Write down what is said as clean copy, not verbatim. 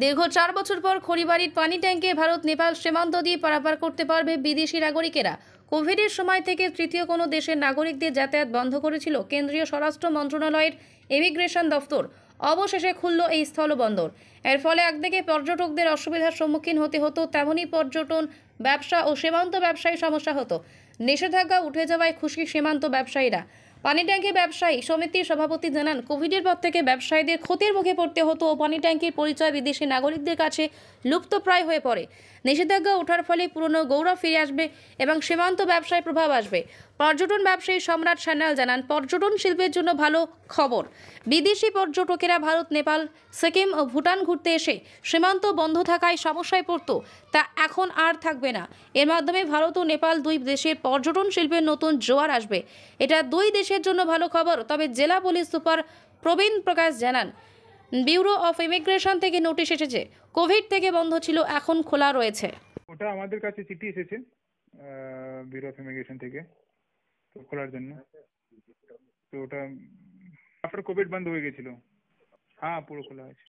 দীর্ঘ 4 বছর পর খড়িবাড়ির পানি ট্যাঙ্কে ভারত নেপাল সীমান্ত দিয়ে পারাপার করতে পারবে বিদেশি নাগরিকেরা। কোভিডের সময় থেকে তৃতীয় কোনো দেশের নাগরিকদের যাতায়াত বন্ধ করেছিল কেন্দ্রীয় স্বরাষ্ট্র মন্ত্রণালয়ের ইমিগ্রেশন দফতর। অবশেষে খুলল এই স্থলবন্দর। এর ফলে একদিকে পর্যটকদের অসুবিধার সম্মুখীন হতে হতো, তেমনি পর্যটন ব্যবসা ও সীমান্ত ব্যবসায়ী সমস্যা হতো। নিষেধাজ্ঞা উঠে যাওয়ায় খুশি সীমান্ত ব্যবসায়ীরা। পানি ট্যাঙ্কি ব্যবসায়ী সমিতির সভাপতি জানান, কোভিডের পর থেকে ব্যবসায়ীদের ক্ষতির মুখে পড়তে হতো ও পানি ট্যাঙ্কির পরিচয় বিদেশি নাগরিকদের কাছে লুপ্তপ্রায় হয়ে পড়ে। নিষেধাজ্ঞা ওঠার ফলে পুরনো গৌরব ফিরে আসবে এবং সীমান্ত ব্যবসায় প্রভাব আসবে। পর্যটন ব্যবসায়ী সম্রাট সান্যাল জানান, পর্যটন শিল্পের জন্য ভালো খবর। বিদেশি পর্যটকেরা ভারত, নেপাল, সিকিম ও ভুটান ঘুরতে এসে সীমান্ত বন্ধ থাকায় সমস্যায় পড়ত, তা এখন আর থাকবে না। এর মাধ্যমে ভারত ও নেপাল দুই দেশের পর্যটন শিল্পের নতুন জোয়ার আসবে। এটা দুই দেশের জন্য ভালো খবর। তবে জেলা পুলিশ সুপার প্রবীণ প্রকাশ জানান, ব্যুরো অফ ইমিগ্রেশন থেকে নোটিশ এসেছে, কোভিড থেকে বন্ধ ছিল, এখন খোলা রয়েছে। ওটা আমাদের কাছে চিঠি এসেছে ব্যুরো অফ ইমিগ্রেশন থেকে, তো খোলার জন্য। তো ওটা আফটার কোভিড বন্ধ হয়ে গেছিল। হ্যাঁ, পুরো খোলা আছে।